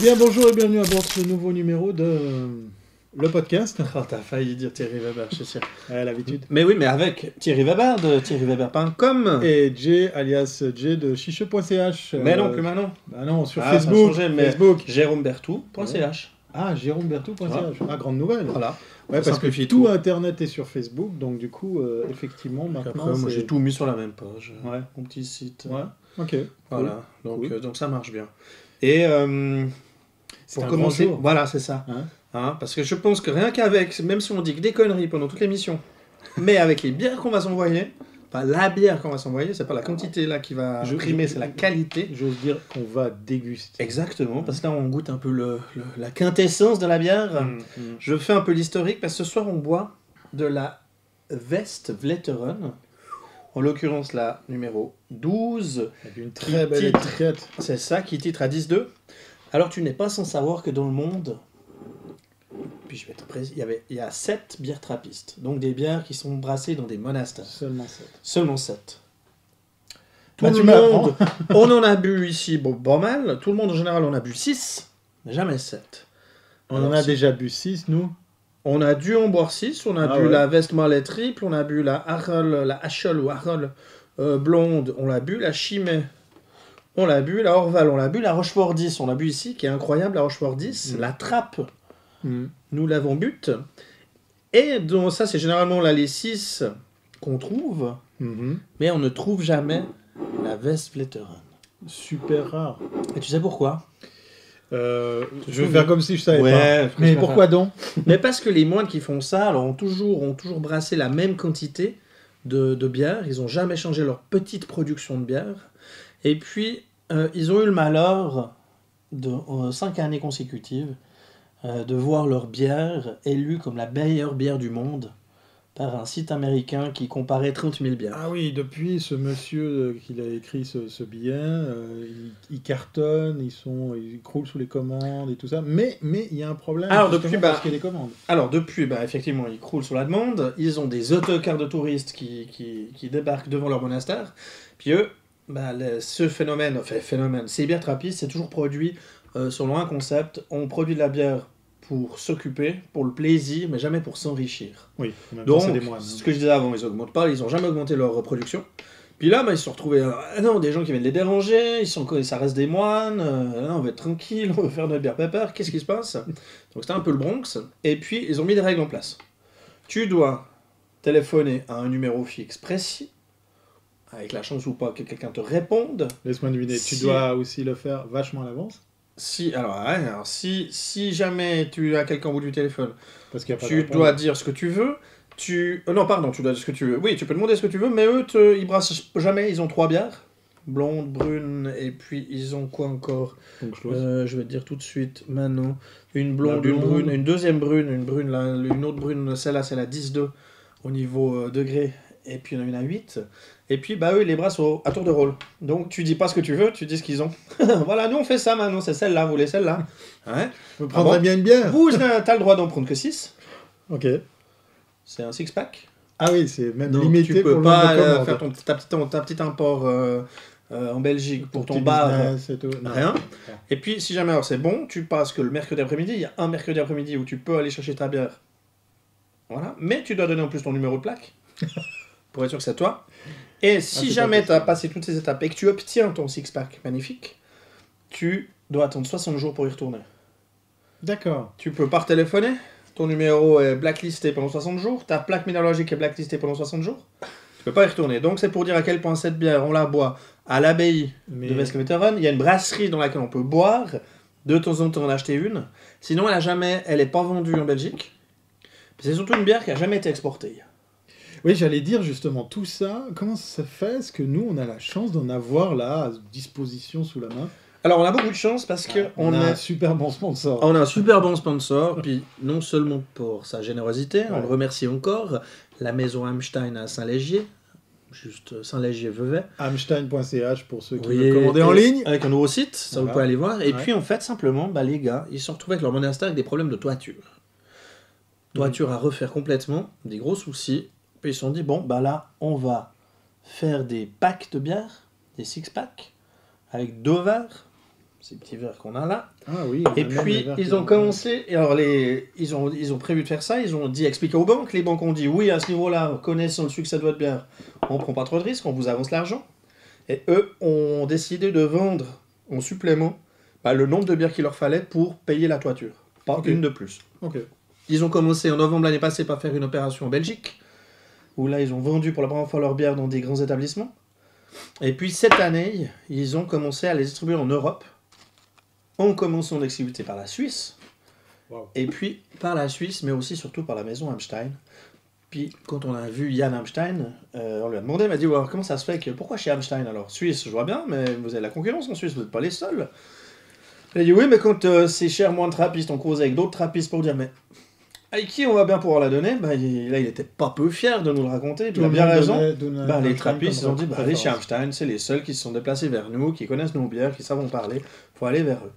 Bien, bonjour et bienvenue à bord de ce nouveau numéro de le podcast. Oh, t'as failli dire Thierry Weber, je suis sûr. À l'habitude. Mais oui, mais avec Thierry Weber de thierryweber.com. Et Jay, alias Jay de chiche.ch. Mais non, plus maintenant. Bah non, sur Ah, ça a Facebook. changé, mais Facebook. JéromeBertou.ch. Ah, jérômebertou.ch. Ah, grande nouvelle. Voilà. Ouais, Ça parce que simplifie tout Internet est sur Facebook, donc du coup, effectivement, maintenant. Après, moi, c'est- j'ai tout mis sur la même page. Ouais. Mon petit site. Ouais, ok. Voilà. Donc, Cool. donc ça marche bien. Et C'est pour un commencer, grand jour. voilà, c'est ça. Hein Parce que je pense que rien qu'avec, même si on dit que des conneries pendant toute l'émission, mais avec les bières qu'on va s'envoyer, enfin la bière qu'on va s'envoyer, c'est pas la quantité là qui va primer, c'est la qualité. J'ose dire qu'on va déguster. Exactement, parce que là on goûte un peu la quintessence de la bière. Je fais un peu l'historique parce que ce soir on boit de la Westvleteren, en l'occurrence la numéro 12. Avec une très belle titre. étiquette. C'est ça qui titre à 10,2. Alors tu n'es pas sans savoir que dans le monde, puis je vais être précis, il y a 7 bières trappistes, donc des bières qui sont brassées dans des monastères. Seulement 7. Seulement 7. Tout Bah, le tu monde, on en a bu ici, bon, pas mal. Tout le monde en général en a bu 6, mais jamais 7. On Alors, en a si- déjà bu 6, nous. On a dû en boire 6, on a Ah bu ouais. la Westmalle triple, on a bu la Hachel ou Harol blonde, on l'a bu, la Chimay, on l'a bu, la Orval, on l'a bu, la Rochefort 10, on l'a bu ici, qui est incroyable, la Rochefort 10, la Trappe, nous l'avons bute. Et donc ça, c'est généralement là les 6 qu'on trouve, Mhm. mais on ne trouve jamais la Westvleteren. Super rare. Et tu sais pourquoi? Je vais faire comme si je savais Ouais, pas. Mais pourquoi donc? Mais parce que les moines qui font ça, alors, ont toujours brassé la même quantité de bière. Ils n'ont jamais changé leur petite production de bière. Et puis, ils ont eu le malheur, de 5 années consécutives, de voir leur bière élue comme la meilleure bière du monde par un site américain qui comparait 30 000 bières. Ah oui, depuis ce monsieur qui a écrit ce billet, il cartonne, ils croulent sous les commandes et tout ça. Mais il y a un problème. Alors, justement, depuis, parce qu'il y a des commandes. Alors depuis, effectivement, ils croulent sur la demande, ils ont des autocars de touristes qui débarquent devant leur monastère, puis eux, ce phénomène, ces bières trappistes, c'est toujours produit selon un concept, on produit de la bière pour s'occuper, pour le plaisir, mais jamais pour s'enrichir. Oui, en même temps, Donc, c'est des moines. ce que je disais avant, ils augmentent pas, ils ont jamais augmenté leur production. Puis là, ils se sont retrouvés, des gens qui viennent les déranger, ça reste des moines, on va être tranquille, on va faire notre bière pépère, qu'est-ce qui se passe? Donc c'était un peu le Bronx, et puis ils ont mis des règles en place. Tu dois téléphoner à un numéro fixe précis, avec la chance ou pas que quelqu'un te réponde. Laisse-moi deviner, tu Si- dois aussi le faire vachement à l'avance. Si jamais tu as quelqu'un au bout du téléphone, Parce qu'il y a pas de tu réponse. dois dire ce que tu veux. Tu dois dire ce que tu veux. Oui, tu peux demander ce que tu veux, mais eux, ils brassent jamais. Ils ont 3 bières. Blonde, brune, et puis ils ont quoi encore? Donc, je l'ose. Je vais te dire tout de suite, maintenant. Une blonde, La une blonde. brune, une deuxième brune, une autre brune, celle-là, c'est la 10,2 au niveau degré. Et puis il y en a une à 8. Et puis, eux, ils les brassent à tour de rôle. Donc, tu dis pas ce que tu veux, tu dis ce qu'ils ont. Voilà, nous, on fait ça maintenant, c'est celle-là, vous voulez celle-là. Ouais. Vous prendrez bon bien une bière. Vous, t'as le droit d'en prendre que 6. Ok. C'est un six-pack. Ah oui, c'est même Donc, limité tu pour peux le nombre pas de commandes. faire ta petite import en Belgique pour ton petit bar. business et tout. Non. Rien. Et puis, si jamais alors c'est bon, tu passes que le mercredi après-midi, il y a un mercredi après-midi où tu peux aller chercher ta bière. Voilà. Mais tu dois donner en plus ton numéro de plaque pour être sûr que c'est toi. Et si c'est jamais pas tu as passé toutes ces étapes et que tu obtiens ton six-pack magnifique, tu dois attendre 60 jours pour y retourner. D'accord. Tu peux par téléphoner, ton numéro est blacklisté pendant 60 jours, ta plaque minéralogique est blacklistée pendant 60 jours, tu peux pas y retourner. Donc c'est pour dire à quel point cette bière, on la boit à l'abbaye Mais de Westvleteren. Il y a une brasserie dans laquelle on peut boire, de temps en temps en acheter une. Sinon elle est pas vendue en Belgique. C'est surtout une bière qui a jamais été exportée. oui, j'allais dire justement tout ça. Comment ça se fait? Est-ce que nous, on a la chance d'en avoir là à disposition sous la main? Alors on a beaucoup de chance parce que On a un super bon sponsor. on a un super bon sponsor, puis non seulement pour sa générosité, on Ouais. le remercie encore, la maison Hamstein à Saint-Légier, juste Saint-Légier-Vevey. Hamstein.ch pour ceux qui Oui, veulent commander et- en ligne. Avec un nouveau site, ça Voilà. vous pouvez aller voir. Et Ouais. puis en fait, simplement, les gars, ils se sont retrouvés avec leur monastère avec des problèmes de toiture. Toiture à refaire complètement, des gros soucis. Puis ils se sont dit, là, on va faire des packs de bière, des six-packs, avec 2 verres, ces petits verres qu'on a là. Ah oui. Et même les puis, verres ils qui ont sont- commencé, et alors ils ont prévu de faire ça, ils ont dit, expliquer aux banques, les banques ont dit, oui, à ce niveau-là, connaissant le succès de votre bière, on prend pas trop de risques, on vous avance l'argent. Et eux ont décidé de vendre en supplément le nombre de bières qu'il leur fallait pour payer la toiture, pas Ok. une de plus. Ok. Ils ont commencé en novembre l'année passée par faire une opération en Belgique, où là ils ont vendu pour la première fois leurs bières dans des grands établissements. Et puis cette année, ils ont commencé à les distribuer en Europe, en commençant l'exclusivité par la Suisse, Wow. et puis par la Suisse, mais aussi surtout par la maison Hamstein. Puis quand on a vu Yann Hamstein, on lui a demandé, il m'a dit, alors, comment ça se fait que, pourquoi chez Hamstein alors? Suisse, je vois bien, mais vous avez la concurrence en Suisse, vous n'êtes pas les seuls. Il a dit, oui, mais quand c'est cher, moins de trappistes, on cause avec d'autres trappistes pour dire, mais à qui on va bien pouvoir la donner? Là, il était pas peu fier de nous le raconter, puis il a bien raison. Les trappistes, ils ont dit, allez chez Hamstein, c'est les seuls qui se sont déplacés vers nous, qui connaissent nos bières, qui savent en parler, faut aller vers eux.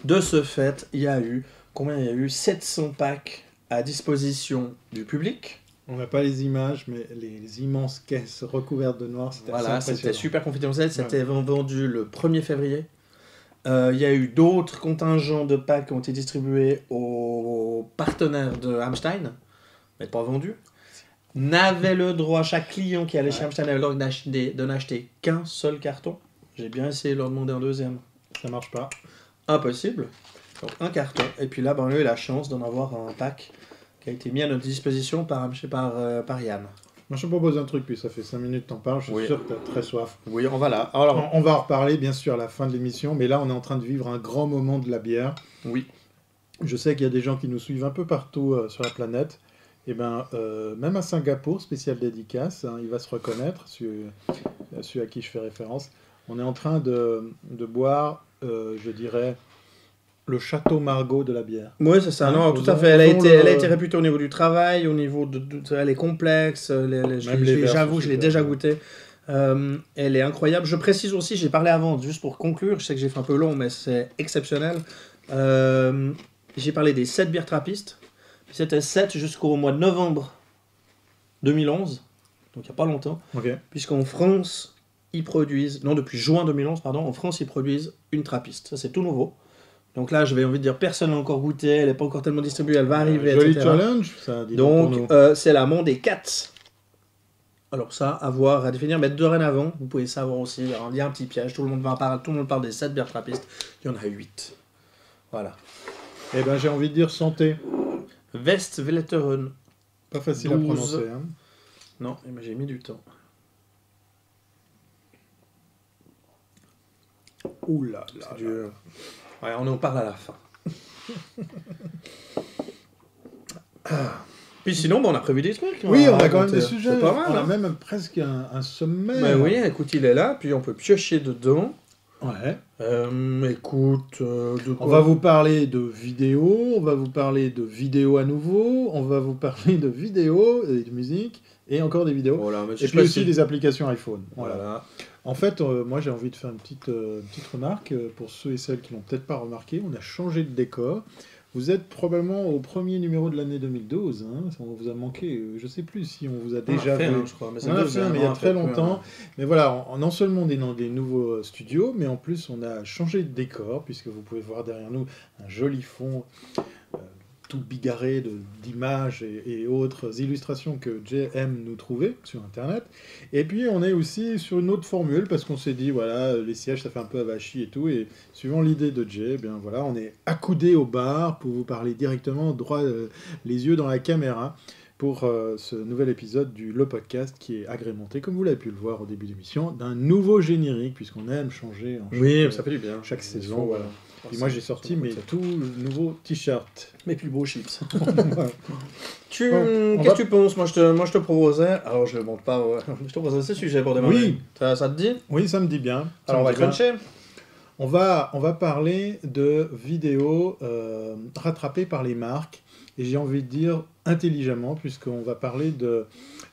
De ce fait, il y a eu, combien il y a eu? 700 packs à disposition du public. On n'a pas les images, mais les immenses caisses recouvertes de noir, c'était Voilà, assez c'était impressionnant. super confidentiel, c'était vendu le 1er février. Il y a eu d'autres contingents de packs qui ont été distribués aux partenaires de Hamstein, mais pas vendus. N'avait le droit, chaque client qui allait chez Hamstein avait le droit de n'acheter qu'un seul carton. J'ai bien essayé de leur demander un deuxième. Ça marche pas. Impossible. Donc un carton. Et puis là, on a eu la chance d'en avoir un pack qui a été mis à notre disposition par Yann. Moi, je te propose un truc, puis ça fait 5 minutes que t'en parles, je suis Oui. sûr que t'as très soif. Oui, on va là. Alors, On va en reparler, bien sûr, à la fin de l'émission, mais là, on est en train de vivre un grand moment de la bière. oui. Je sais qu'il y a des gens qui nous suivent un peu partout sur la planète. Et ben, même à Singapour, spécial dédicace, hein, il va se reconnaître, celui à qui je fais référence. On est en train de boire, je dirais, le château Margaux de la bière. Oui, c'est ça. Hein, Non, aux tout à fait. ondes, Elle a été réputée au niveau du travail, au niveau elle est complexe. Même les verres J'avoue, sont je l'ai super déjà bons. goûté. Elle est incroyable. Je précise aussi, j'ai parlé avant, juste pour conclure. Je sais que j'ai fait un peu long, mais c'est exceptionnel. J'ai parlé des 7 bières trappistes. C'était 7 jusqu'au mois de novembre 2011, donc il n'y a pas longtemps, Ok. puisqu'en France, ils produisent, non depuis juin 2011, pardon, en France, ils produisent une trappiste. Ça, c'est tout nouveau. Donc là, je vais envie de dire, personne n'a encore goûté, elle n'est pas encore tellement distribuée, elle va arriver, Joli etc. challenge, ça, dis donc, pour Donc, nous. c'est la Mondé 4. Alors ça, à voir, à définir, mais dorénavant, vous pouvez savoir aussi, alors, il y a un petit piège, tout le monde parle des 7 bières trappistes, il y en a 8. Voilà. Eh ben, j'ai envie de dire santé. Westvleteren. Pas facile 12. à prononcer. Hein. Non, mais j'ai mis du temps. Ouh là là. C'est dur. Ouais, on en parle à la fin. Puis sinon, on a prévu des trucs. Oui, on a raconter. quand même des sujets. C'est pas mal. On a Hein. même presque un sommaire. Mais oui, écoute, il est là, puis on peut piocher dedans. Ouais. Écoute, de quoi On va vous parler de vidéos, on va vous parler de vidéos à nouveau, on va vous parler de vidéos et de musique, et encore des vidéos. Voilà, mais Et puis aussi des applications iPhone. Voilà. Voilà. En fait, moi j'ai envie de faire une petite remarque pour ceux et celles qui l'ont peut-être pas remarqué. On a changé de décor. Vous êtes probablement au premier numéro de l'année 2012. Hein. On vous a manqué. Je sais plus si on vous a déjà vu. je crois. Mais On en a fait un, mais il y a très longtemps. Mais voilà, non seulement on est dans des nouveaux studios, mais en plus on a changé de décor, puisque vous pouvez voir derrière nous un joli fond tout bigarré d'images et autres illustrations que Jay aime nous trouver sur Internet. Et puis on est aussi sur une autre formule, parce qu'on s'est dit, voilà, les sièges ça fait un peu avachi et tout, et suivant l'idée de Jay, eh bien voilà, on est accoudé au bar pour vous parler directement droit les yeux dans la caméra pour ce nouvel épisode du Le Podcast qui est agrémenté, comme vous l'avez pu le voir au début de l'émission, d'un nouveau générique, puisqu'on aime changer en Oui, ça fait du bien. chaque saison. Voilà. Et moi j'ai sorti mes tout nouveaux t-shirts. Mes plus beaux chips. Voilà. Qu'est-ce va- que tu penses? Moi, je te proposais. Alors, je ne monte pas. Je te proposais ce sujet pour démarrer. Oui. Ça te dit? Oui, ça me dit bien. Ça Alors, on me va dit bien. cruncher. On va parler de vidéos rattrapées par les marques, et j'ai envie de dire intelligemment, puisqu'on va parler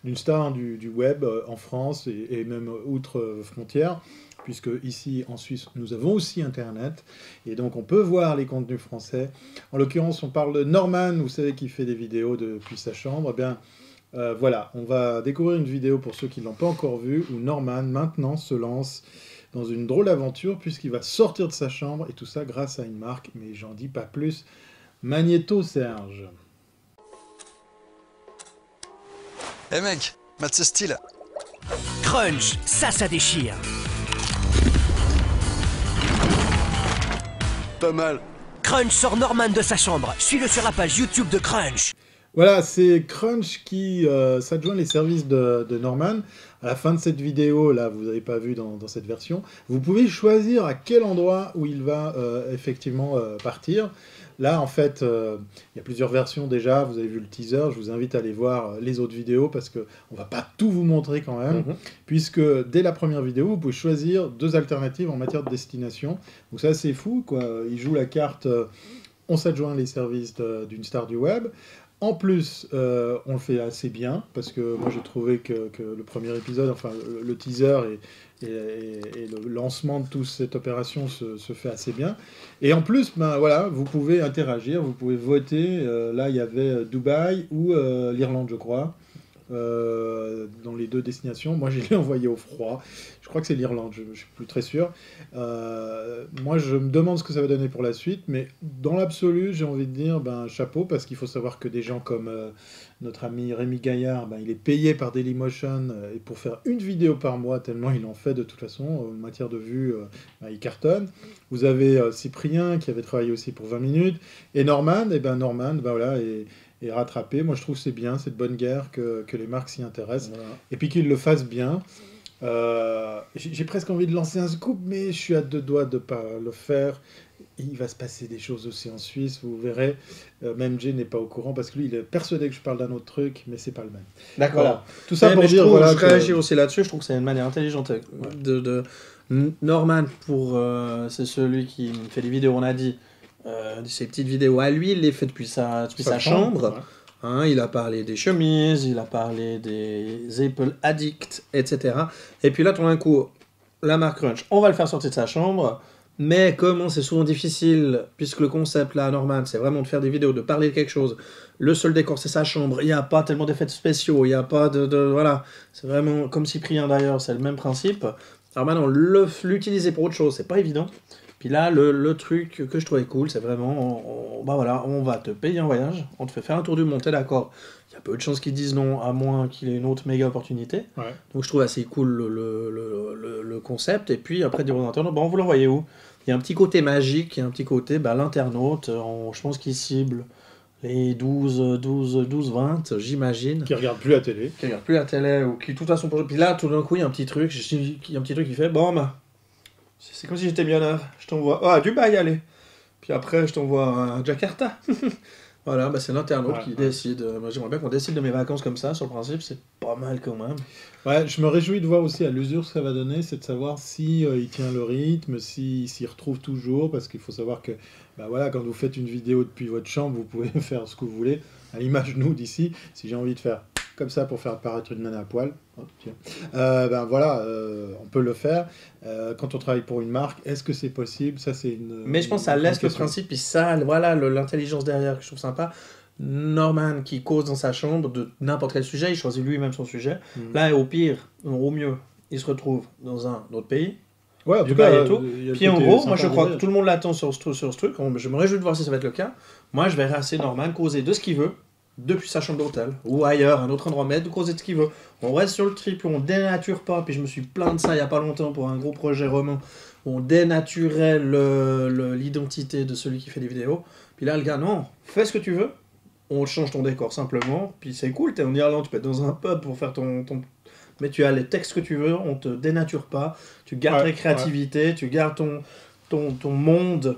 d'une star du web en France et même outre frontières, puisque ici en Suisse nous avons aussi Internet, et donc on peut voir les contenus français. En l'occurrence, on parle de Norman, vous savez, qui fait des vidéos depuis sa chambre. Eh bien, voilà, on va découvrir une vidéo pour ceux qui ne l'ont pas encore vue, où Norman maintenant se lance dans une drôle d'aventure puisqu'il va sortir de sa chambre et tout ça grâce à une marque, mais j'en dis pas plus. Magnéto Serge. Eh mec, mate ce style. Crunch, ça déchire. Pas mal. Crunch sort Norman de sa chambre. Suis-le sur la page YouTube de Crunch. Voilà, c'est Crunch qui s'adjoint les services de Norman. À la fin de cette vidéo, là, vous n'avez pas vu dans cette version, vous pouvez choisir à quel endroit où il va effectivement partir. Là, en fait, il y a plusieurs versions déjà, vous avez vu le teaser, je vous invite à aller voir les autres vidéos parce qu'on ne va pas tout vous montrer quand même, puisque dès la première vidéo, vous pouvez choisir 2 alternatives en matière de destination. Donc ça, c'est fou, quoi. Il joue la carte, on s'adjoint les services d'une star du web. En plus, on le fait assez bien, parce que moi j'ai trouvé que le premier épisode, enfin le teaser et le lancement de toute cette opération se fait assez bien. Et en plus, ben, voilà, vous pouvez interagir, vous pouvez voter. Là, il y avait Dubaï ou l'Irlande, je crois, dans les 2 destinations. Moi, je l'ai envoyé au froid. Je crois que c'est l'Irlande, je ne suis plus très sûr. Moi, je me demande ce que ça va donner pour la suite, mais dans l'absolu, j'ai envie de dire ben, chapeau, parce qu'il faut savoir que des gens comme notre ami Rémi Gaillard, ben, il est payé par Dailymotion et pour faire une vidéo par mois, tellement il en fait de toute façon, en matière de vues, ben, il cartonne. Vous avez Cyprien, qui avait travaillé aussi pour 20 minutes, et Norman, et ben Norman, ben, voilà, et rattrapé. Moi, je trouve que c'est bien, c'est de bonne guerre que les marques s'y intéressent. Voilà. Et puis qu'ils le fassent bien. J'ai presque envie de lancer un scoop, mais je suis à 2 doigts de ne pas le faire. Il va se passer des choses aussi en Suisse, vous verrez. Même Jay n'est pas au courant, parce que lui, il est persuadé que je parle d'un autre truc, mais c'est pas le même. D'accord. Voilà. Tout ça pour dire... Voilà, je réagis aussi là-dessus, je trouve que c'est une manière intelligente de Norman, c'est celui qui fait des vidéos, on a dit, ces petites vidéos à lui, il les fait depuis sa chambre. Ouais. Hein, il a parlé des chemises, il a parlé des Apple Addicts, etc. Et puis là, tout d'un coup, la marque Crunch, on va le faire sortir de sa chambre, mais comme c'est souvent difficile, puisque le concept là, Norman, c'est vraiment de faire des vidéos, de parler de quelque chose, le seul décor c'est sa chambre, il n'y a pas tellement d'effets spéciaux, il n'y a pas voilà, c'est vraiment, comme Cyprien d'ailleurs, c'est le même principe. Alors maintenant, l'utiliser pour autre chose, c'est pas évident. Puis là, le truc que je trouvais cool, c'est vraiment, bah voilà, on va te payer un voyage, on te fait faire un tour du monde, t'es d'accord. Il y a peu de chances qu'ils disent non, à moins qu'il ait une autre méga opportunité. Ouais. Donc je trouve assez cool le concept. Et puis après, dire aux internautes, bah, vous l'envoyez où? Il y a un petit côté magique, il y a un petit côté, bah, l'internaute, je pense qu'il cible les 12-20, j'imagine. Qui regardent plus la télé. Qui regardent plus la télé, ou qui, de toute façon, puis là, tout d'un coup, il y a un petit truc qui fait, bon, bah, c'est comme si j'étais millionnaire. Je t'envoie à Dubaï, allez. Puis après, je t'envoie à Jakarta. Voilà, bah c'est l'internaute qui décide. Moi, j'aimerais bien qu'on décide de mes vacances comme ça. Sur le principe, c'est pas mal quand même. Ouais, je me réjouis de voir aussi à l'usure ce que ça va donner, c'est de savoir si il tient le rythme, s'il retrouve toujours, parce qu'il faut savoir que, bah voilà, quand vous faites une vidéo depuis votre chambre, vous pouvez faire ce que vous voulez. À l'image nous d'ici, si j'ai envie de faire comme ça pour faire apparaître une nana à poil, ben voilà, on peut le faire. Quand on travaille pour une marque, est-ce que c'est possible? Ça, c'est une. Mais je pense que ça laisse le principe, puis ça, voilà, l'intelligence derrière que je trouve sympa. Norman qui cause dans sa chambre de n'importe quel sujet, il choisit lui-même son sujet. Là, au pire, au mieux, il se retrouve dans un autre pays. Ouais, en tout cas, et tout. Puis en gros, moi je crois que tout le monde l'attend sur ce truc. Je me réjouis de voir si ça va être le cas. Moi, je vais laisser Norman causer de ce qu'il veut depuis sa chambre d'hôtel ou ailleurs, un autre endroit, mais de causer de ce qu'il veut. On reste sur le triple, on dénature pas. Puis je me suis plaint de ça il y a pas longtemps pour un gros projet roman. On dénaturait l'identité de celui qui fait des vidéos. Puis là, le gars, non, fais ce que tu veux. On change ton décor simplement. Puis c'est cool, t'es en Irlande, tu peux être dans un pub pour faire ton... Mais tu as les textes que tu veux, on te dénature pas. Tu gardes ta créativité, tu gardes ton monde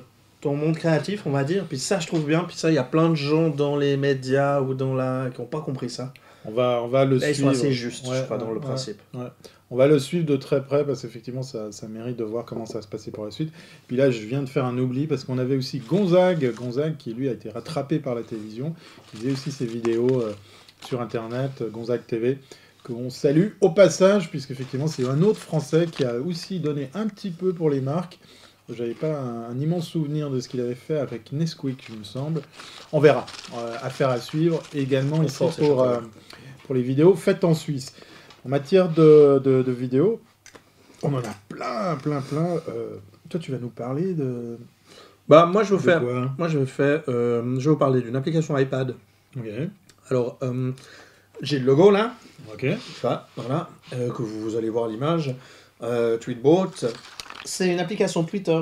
créatif, on va dire. Puis ça, je trouve bien. Puis ça, il y a plein de gens dans les médias ou qui n'ont pas compris ça. On va le suivre. Ils sont assez justes, je crois, dans le principe. Ouais. On va le suivre de très près parce qu'effectivement, ça mérite de voir comment ça va se passer pour la suite. Puis là, je viens de faire un oubli parce qu'on avait aussi Gonzague qui, lui, a été rattrapé par la télévision. Il faisait aussi ses vidéos sur Internet, Gonzague TV, qu'on salue au passage, puisqu'effectivement, c'est un autre Français qui a aussi donné un petit peu pour les marques. J'avais pas un immense souvenir de ce qu'il avait fait avec Nesquik, il me semble. On verra. Affaire à suivre. Et également ici pour les vidéos faites en Suisse. En matière de vidéos, on en a plein. Toi, tu vas nous parler de... Bah, moi, je vais quoi vous parler d'une application iPad. Ok. Alors, j'ai le logo là, Ok. ça, voilà, que vous allez voir l'image. Tweetbot, c'est une application Twitter.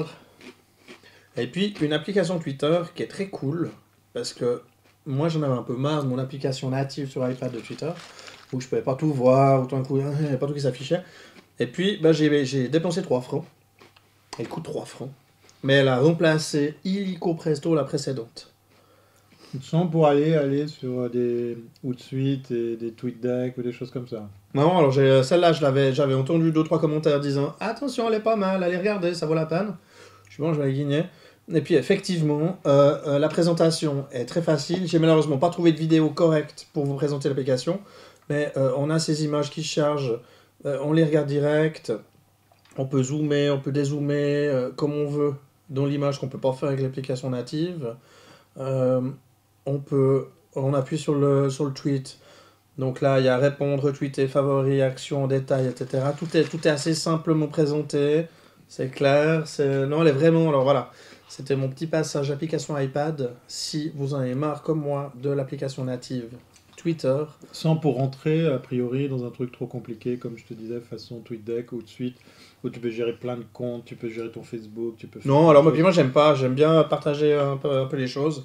Et puis, une application Twitter qui est très cool, parce que moi, j'en avais un peu marre de mon application native sur iPad de Twitter, où je pouvais pas tout voir, autant coup, il n'y avait pas tout qui s'affichait. Et puis, bah, j'ai dépensé 3 francs. Elle coûte 3 francs. Mais elle a remplacé illico presto la précédente. Sans pour aller sur des Hootsuite et des TweetDeck ou des choses comme ça. Non, alors celle-là, j'avais entendu 2-3 commentaires disant attention, elle est pas mal, allez regarder, ça vaut la peine. Je pense que je vais la guigner. Et puis effectivement, la présentation est très facile. J'ai malheureusement pas trouvé de vidéo correcte pour vous présenter l'application, mais on a ces images qui chargent, on les regarde direct, on peut zoomer, on peut dézoomer comme on veut dans l'image qu'on peut pas faire avec l'application native. On appuie sur le tweet. Donc là, il y a répondre, retweeter, favoris, action, détails, etc. Tout est assez simplement présenté. C'est clair. Non, elle est vraiment... Alors voilà, c'était mon petit passage application iPad. Si vous en avez marre, comme moi, de l'application native Twitter. Sans pour rentrer, a priori, dans un truc trop compliqué, comme je te disais, façon TweetDeck ou Hootsuite, où tu peux gérer plein de comptes, tu peux gérer ton Facebook, tu peux... Non, alors moi, j'aime pas. J'aime bien partager un peu les choses.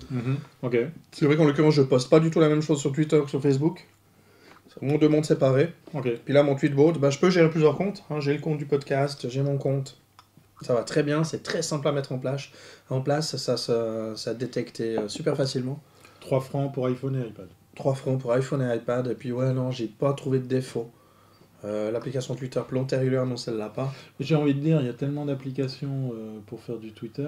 Ok. C'est vrai qu'en l'occurrence, je poste pas du tout la même chose sur Twitter que sur Facebook. C'est vraiment 2 mondes séparés. Ok. Puis là, mon Tweetbot, bah, je peux gérer plusieurs comptes. Hein. J'ai le compte du podcast, j'ai mon compte. Ça va très bien, c'est très simple à mettre en place. Ça détecte super facilement. 3 francs pour iPhone et iPad. 3 francs pour iPhone et iPad. Et puis ouais, non, j'ai pas trouvé de défaut. L'application Twitter plantait régulièrement, celle-là pas. J'ai envie de dire, il y a tellement d'applications pour faire du Twitter.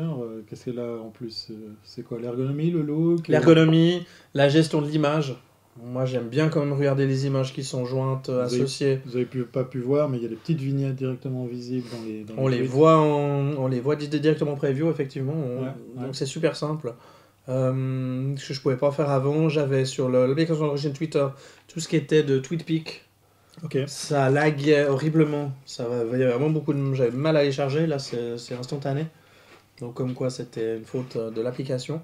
Qu'est-ce qu'elle a en plus c'est quoi, l'ergonomie, le look L'ergonomie, la gestion de l'image. Moi, j'aime bien quand même regarder les images qui sont jointes, associées. Vous avez pas pu voir, mais il y a des petites vignettes directement visibles dans On les les tweets. on les voit directement preview, effectivement. Ouais. Donc c'est super simple. Ce que je pouvais pas faire avant, j'avais sur l'application d'origine Twitter tout ce qui était de TweetPic. Ok. Ça laguait horriblement. Il y avait vraiment j'avais mal à les charger. Là, c'est instantané. Donc comme quoi, c'était une faute de l'application.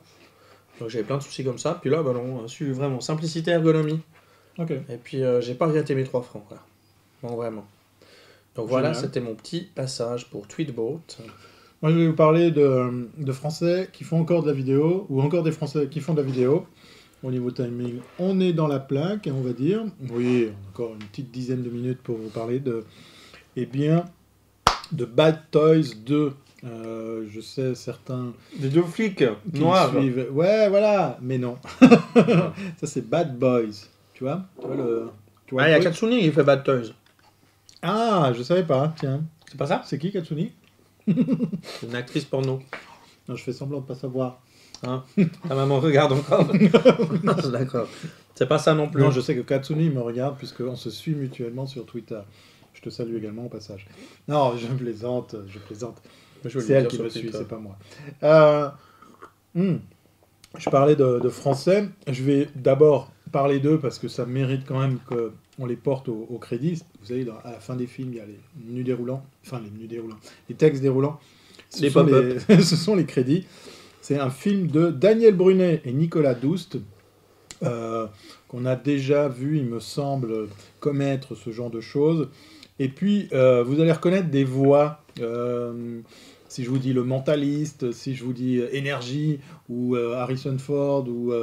Donc j'avais plein de soucis comme ça. Puis là, bah non, vraiment simplicité, ergonomie. Ok. Et puis j'ai pas regretté mes 3 francs. Quoi. Non, vraiment. Donc voilà, Génial. c'était mon petit passage pour Tweetbot. Moi, je vais vous parler de Français qui font encore de la vidéo, ou encore des Français qui font de la vidéo. Au niveau timing, on est dans la plaque, on va dire. Oui, encore une petite dizaine de minutes pour vous parler de Bad Toys 2. Je sais, certains Des 2 flics qui noirs. suivent... Ouais, voilà, mais non. Ça, c'est Bad Boys. Tu vois tu vois Ah, il y a le truc Katsuni qui fait Bad Toys. Ah, je savais pas, tiens. C'est pas ça? C'est qui, Katsuni? C'est une actrice porno. Non, je fais semblant de pas savoir. Hein? Ta maman regarde encore. D'accord. C'est pas ça non plus. Non, je sais que Katsuni me regarde puisqu'on se suit mutuellement sur Twitter. Je te salue également au passage. Non, je plaisante. C'est elle qui me suit, c'est pas moi. Je parlais de français. Je vais d'abord parler d'eux parce que ça mérite quand même qu'on les porte au crédit. Vous savez, à la fin des films, il y a les menus déroulants. Enfin, les menus déroulants. Les textes déroulants. Les pop-up. Ce sont les crédits. C'est un film de Daniel Brunet et Nicolas Doust, qu'on a déjà vu, il me semble, commettre ce genre de choses. Et puis, vous allez reconnaître des voix. Si je vous dis Le Mentaliste, si je vous dis Énergie, ou Harrison Ford, ou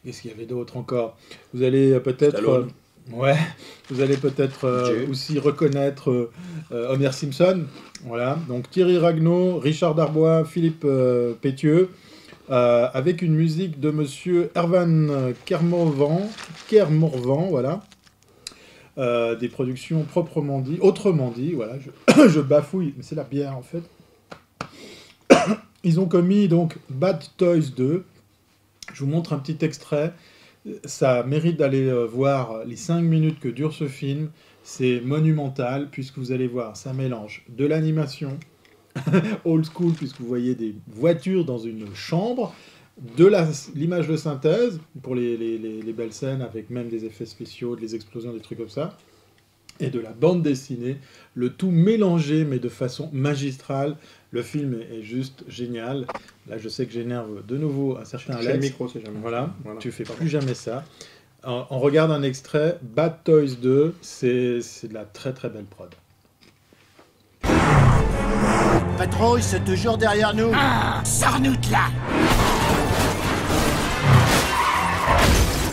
qu'est-ce qu'il y avait d'autre encore? Vous allez peut-être... vous allez peut-être aussi reconnaître Homer Simpson. Voilà, donc Thierry Ragnaud, Richard Darbois, Philippe Pétieux, avec une musique de monsieur Erwan Kermorvan, voilà. Des productions autrement dit, voilà, je bafouille, mais c'est la bière en fait. Ils ont commis donc Bad Toys 2. Je vous montre un petit extrait. Ça mérite d'aller voir les 5 minutes que dure ce film. C'est monumental, puisque vous allez voir, ça mélange de l'animation old school, puisque vous voyez des voitures dans une chambre, de l'image de synthèse, pour les belles scènes, avec même des effets spéciaux, des explosions, des trucs comme ça. et de la bande dessinée, le tout mélangé mais de façon magistrale. Le film est juste génial. Là, je sais que j'énerve de nouveau un certain Toucher le Alex. micro, c'est jamais. Voilà, tu fais plus jamais ça. On regarde un extrait, Bad Toys 2, c'est de la très très belle prod. Patrouille, c'est toujours derrière nous. Ah, sors-nous de là.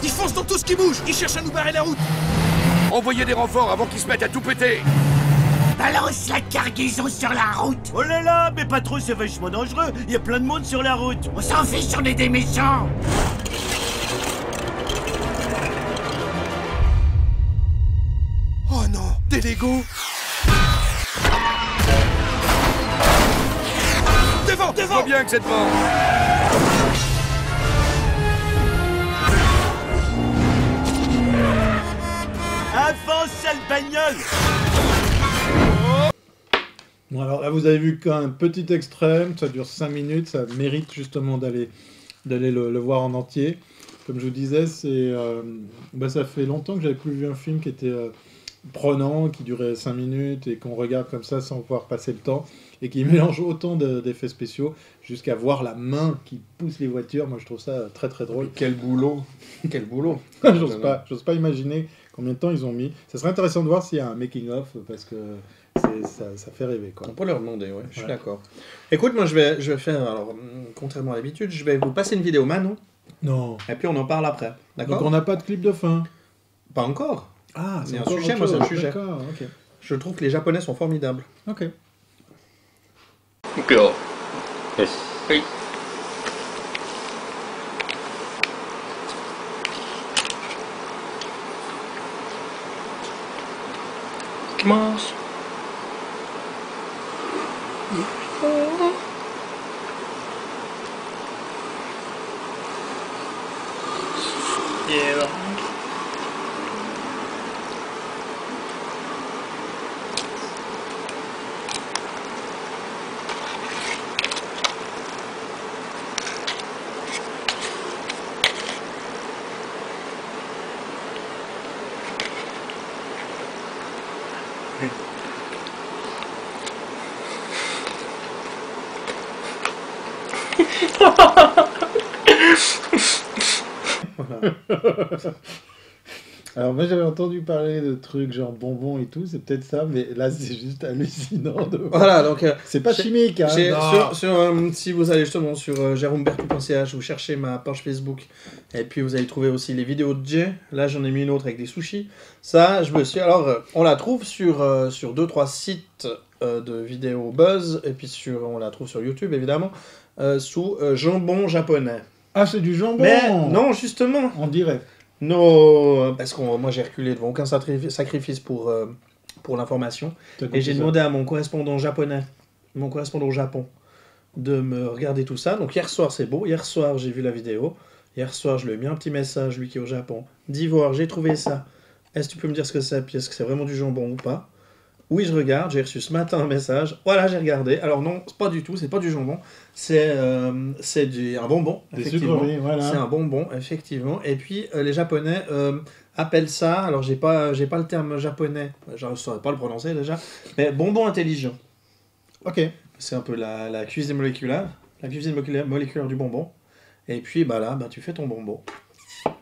Ils foncent dans tout ce qui bouge. Ils cherchent à nous barrer la route. Envoyez des renforts avant qu'ils se mettent à tout péter. Balance la cargaison sur la route. Oh là là, mais patrouille, c'est vachement dangereux. Il y a plein de monde sur la route. On s'en fiche, on est des méchants. Oh non, des Legos. Devant, Je devant. vois bien que c'est devant. Avance, sale bagnole. Bon, alors là, vous avez vu qu'un petit extrait, ça dure 5 minutes, ça mérite justement d'aller le voir en entier. Comme je vous disais, ça fait longtemps que j'avais plus vu un film qui était prenant, qui durait 5 minutes et qu'on regarde comme ça sans pouvoir passer le temps et qui mélange autant d'effets spéciaux jusqu'à voir la main qui pousse les voitures. Moi, je trouve ça très très drôle. Quel boulot. Quel boulot. J'ose pas imaginer combien de temps ils ont mis. Ça serait intéressant de voir s'il y a un making-of parce que ça fait rêver, quoi. On peut leur demander, ouais, je suis Ouais. d'accord. Écoute, moi je vais faire, alors, contrairement à l'habitude, je vais vous passer une vidéo Manon, Non. et puis on en parle après. Donc D'accord? on n'a pas de clip de fin. Pas encore. Ah, c'est un encore sujet, autre moi, c'est un chose. sujet. D'accord, ok. Je trouve que les Japonais sont formidables. Ok. 行くよ。よし。はい。行きます。いやだ。Alors moi j'avais entendu parler de trucs genre bonbons et tout, c'est peut-être ça, mais là c'est juste hallucinant de voir. Voilà, donc C'est pas chimique, hein. Non. si vous allez justement sur jerombertou.ch, vous cherchez ma page Facebook, et puis vous allez trouver aussi les vidéos de Jay. Là j'en ai mis une autre avec des sushis. Ça, je me suis... Alors, on la trouve sur 2-3 sites de vidéos buzz, et puis on la trouve sur YouTube évidemment, sous jambon japonais. Ah, c'est du jambon. Mais non, justement. On dirait. Non, parce que moi j'ai reculé devant aucun sacrifice pour l'information. Et j'ai demandé à mon correspondant japonais, mon correspondant au Japon, de me regarder tout ça. Donc hier soir c'est beau, hier soir j'ai vu la vidéo, hier soir je lui ai mis un petit message, lui qui est au Japon. D'Ivoire, j'ai trouvé ça. Est-ce que tu peux me dire ce que c'est, puis est-ce que c'est vraiment du jambon ou pas? Oui, je regarde, j'ai reçu ce matin un message. Voilà, j'ai regardé. Alors non, c'est pas du tout, c'est pas du jambon. C'est un bonbon, Des effectivement. sucreries, voilà. C'est un bonbon, effectivement. Et puis, les Japonais appellent ça, alors j'ai pas le terme japonais, je ne saurais pas le prononcer déjà, mais bonbon intelligent. Ok. C'est un peu la cuisine moléculaire, moléculaire du bonbon. Et puis, là, tu fais ton bonbon,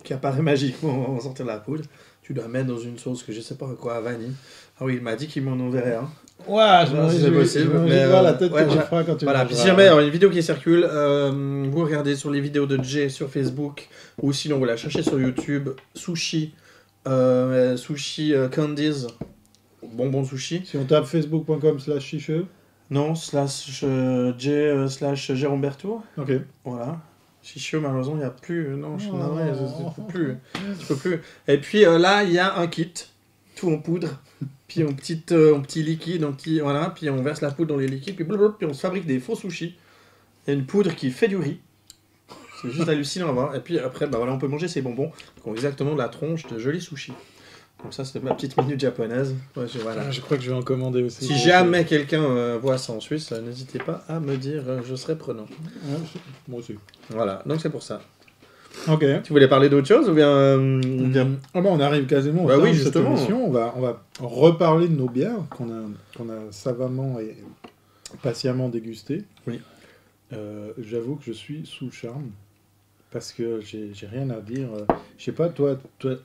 qui apparaît magiquement en sortir de la poudre. Tu dois mettre dans une sauce que je sais pas quoi, à vanille. Ah oui, il m'a dit qu'il m'en enverrait un. Ouais, c'est possible. Mais voir la tête ouais, que tu feras quand tu voilà, puis si jamais, alors, une vidéo qui circule, vous regardez sur les vidéos de Jay sur Facebook, ou sinon vous la cherchez sur YouTube, sushi candies, bonbon sushi. Si on tape facebook.com/chicheux. Non, Jay Jérôme Berthoud. Ok. Voilà. Chicheux, malheureusement, il n'y a plus. Non, je suis navré, tu peux plus. Et puis là, il y a un kit, tout en poudre. Puis en petit liquide, voilà, puis on verse la poudre dans les liquides, puis on se fabrique des faux sushis. Il y a une poudre qui fait du riz. C'est juste hallucinant à voir. Et puis après, voilà, on peut manger ces bonbons qui ont exactement la tronche de jolis sushis. Donc ça, c'était ma petite minute japonaise. Ouais, voilà. Je crois que je vais en commander aussi. Si jamais quelqu'un voit ça en Suisse, n'hésitez pas à me dire, je serai prenant. Moi aussi. Voilà, donc c'est pour ça. Ok. Tu voulais parler d'autre chose ou bien... On arrive quasiment au Bah terme oui, de cette justement. émission. On va reparler de nos bières qu'on a savamment et patiemment dégustées. Oui. J'avoue que je suis sous le charme parce que j'ai rien à dire. Je sais pas, toi,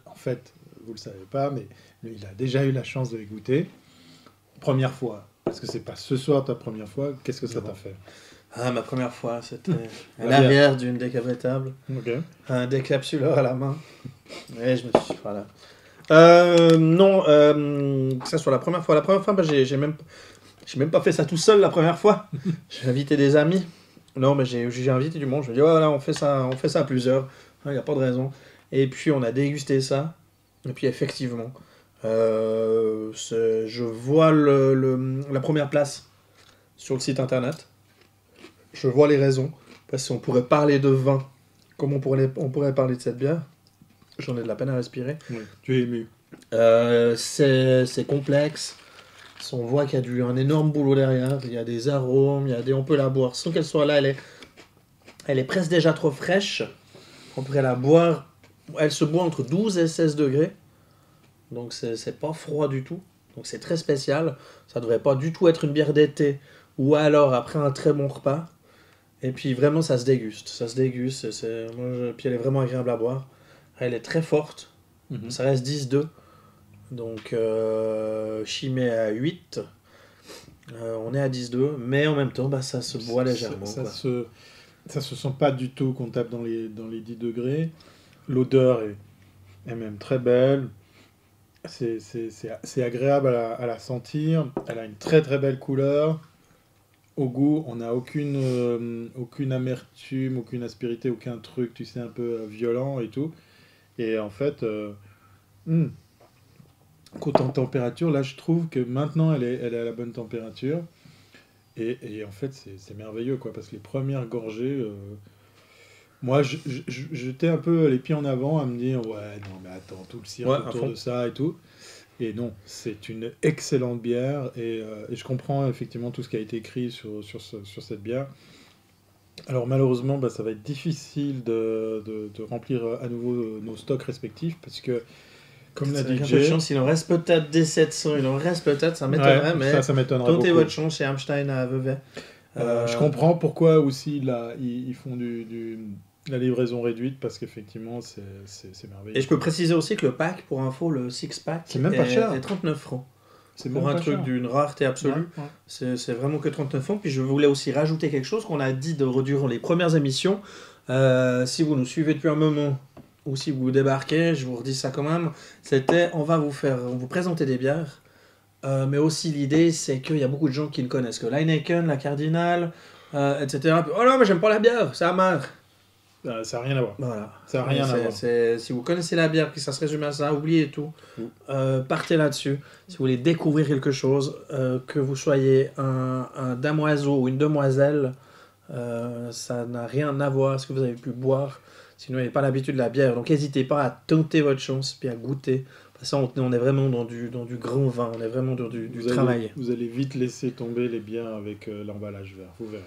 en fait, vous le savez pas, mais lui, il a déjà eu la chance de les goûter. Première fois. Parce que c'est pas ce soir ta première fois. Qu'est-ce que ça t'a fait? Ah, ma première fois, c'était à La bière. l'arrière d'une décapotable. Ok. Un décapsuleur à la main. Et je me suis... Voilà. Non, que ça soit la première fois. La première fois, bah, j'ai même pas fait ça tout seul la première fois. J'ai invité des amis. Non, mais j'ai invité du monde. Je me dis, voilà, on fait ça à plusieurs. Il n'y a pas de raison. Et puis, on a dégusté ça. Et puis, effectivement, je vois la première place sur le site internet. Je vois les raisons. Parce qu'on pourrait parler de vin comme on pourrait parler de cette bière. J'en ai de la peine à respirer. Oui, tu es ému. C'est complexe. On voit qu'il y a un énorme boulot derrière. Il y a des arômes, on peut la boire sans qu'elle soit là. Elle est presque déjà trop fraîche. On pourrait la boire. Elle se boit entre 12 et 16 degrés. Donc c'est pas froid du tout. Donc c'est très spécial. Ça devrait pas du tout être une bière d'été. Ou alors après un très bon repas. Et puis vraiment ça se déguste. Puis elle est vraiment agréable à boire. Elle est très forte. Ça reste 10-2. Donc Chimay à 8. On est à 10-2. Mais en même temps, ça se boit légèrement. Ça se sent pas du tout qu'on tape dans les 10 degrés. L'odeur est même très belle. C'est agréable à la sentir. Elle a une très très belle couleur. Au goût, on n'a aucune amertume, aucune aspérité, aucun truc, tu sais, un peu violent et tout. Et en fait, côté en température, là, je trouve que maintenant, elle est à la bonne température. Et en fait, c'est merveilleux, quoi, parce que les premières gorgées, moi, j'étais un peu les pieds en avant à me dire, ouais, non, mais attends, tout le cirque autour de ça et tout. Et non, c'est une excellente bière et je comprends effectivement tout ce qui a été écrit sur cette bière. Alors malheureusement, ça va être difficile de remplir à nouveau nos stocks respectifs parce que, comme l'a dit Jay... Il en reste peut-être des 700, ça m'étonnerait, mais ça m'étonnerait tentez beaucoup. votre chance chez Hamstein à Vevey. Je comprends pourquoi aussi là, ils font la livraison réduite parce qu'effectivement c'est merveilleux. Et je peux préciser aussi que le pack, pour info, le 6-pack, c'est même pas cher. est 39 francs. C'est pour un truc d'une rareté absolue. Ouais. C'est vraiment que 39 francs. Puis je voulais aussi rajouter quelque chose qu'on a dit durant les premières émissions. Si vous nous suivez depuis un moment ou si vous débarquez, je vous redis ça quand même. C'était on va vous présenter des bières. Mais aussi l'idée, c'est qu'il y a beaucoup de gens qui ne connaissent que l'Heineken, la Cardinal, etc. Oh non, mais j'aime pas la bière, c'est amer. Ça n'a rien à voir. Voilà. Ça n'a rien à voir. Si vous connaissez la bière, puis ça se résume à ça, oubliez tout. Partez là-dessus. Si vous voulez découvrir quelque chose, que vous soyez un damoiseau ou une demoiselle, ça n'a rien à voir à ce que vous avez pu boire. Si vous n'avez pas l'habitude de la bière, donc n'hésitez pas à tenter votre chance, puis à goûter. Parce que on est vraiment dans du grand vin, on est vraiment dans du travail. Vous allez vite laisser tomber les bières avec l'emballage vert, vous verrez.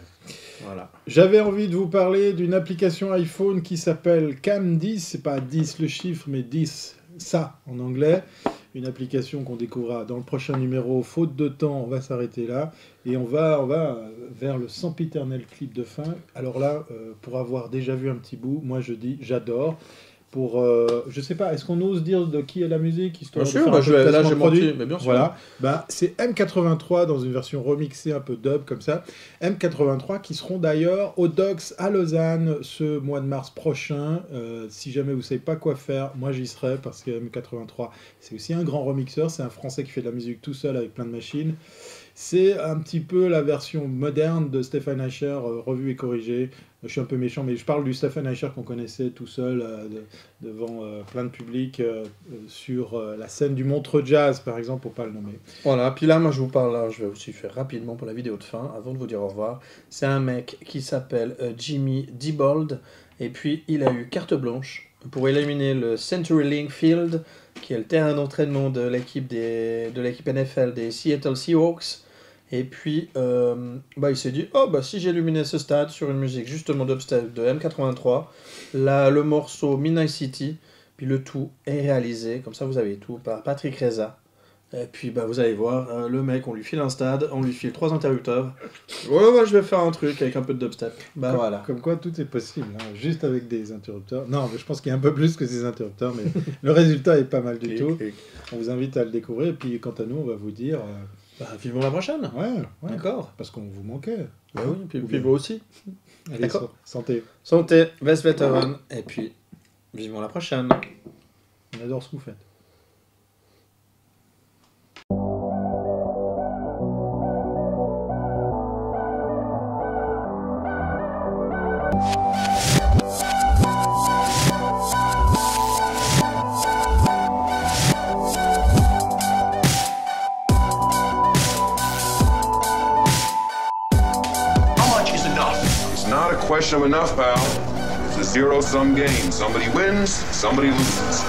Voilà. J'avais envie de vous parler d'une application iPhone qui s'appelle Cam10, c'est pas 10 le chiffre, mais 10, ça en anglais. Une application qu'on découvrira dans le prochain numéro. Faute de temps, on va s'arrêter là. Et on va vers le sempiternel clip de fin. Alors là, pour avoir déjà vu un petit bout, moi je dis j'adore. Je sais pas, est-ce qu'on ose dire de qui est la musique histoire bien sûr, là j'ai menti, mais bien sûr. Voilà, c'est M83 dans une version remixée un peu dub comme ça. M83 qui seront d'ailleurs au Docs à Lausanne ce mois de mars prochain. Si jamais vous savez pas quoi faire, moi j'y serai parce que M83 c'est aussi un grand remixeur, c'est un Français qui fait de la musique tout seul avec plein de machines. C'est un petit peu la version moderne de Stephen Eicher, revue et corrigée. Je suis un peu méchant, mais je parle du Stephen Eicher qu'on connaissait tout seul devant plein de public sur la scène du Montreux Jazz, par exemple, pour pas le nommer. Voilà, puis là, moi je vous parle, là, je vais aussi faire rapidement pour la vidéo de fin, avant de vous dire au revoir. C'est un mec qui s'appelle Jimmy Diebold, et puis il a eu carte blanche pour éliminer le CenturyLink Field, qui est le terrain d'entraînement de l'équipe NFL des Seattle Seahawks. Et puis, il s'est dit, si j'illuminais ce stade sur une musique justement dubstep de M83, là, le morceau Midnight City, puis le tout est réalisé, comme ça vous avez tout, par Patrick Reza. Et puis vous allez voir, le mec, on lui file un stade, on lui file 3 interrupteurs. Ouais, je vais faire un truc avec un peu de dubstep. Voilà. Comme quoi tout est possible, hein, juste avec des interrupteurs. Non, mais je pense qu'il y a un peu plus que ces interrupteurs, mais le résultat est pas mal du tout. On vous invite à le découvrir, et puis quant à nous, on va vous dire... vivons la prochaine. Ouais. D'accord. Parce qu'on vous manquait. Oui, puis vous aussi. Allez, D'accord. Santé. Santé, Wes Veteran, et puis vivons la prochaine. On adore ce que vous faites. Question of enough, pal. It's a zero-sum game. Somebody wins, somebody loses.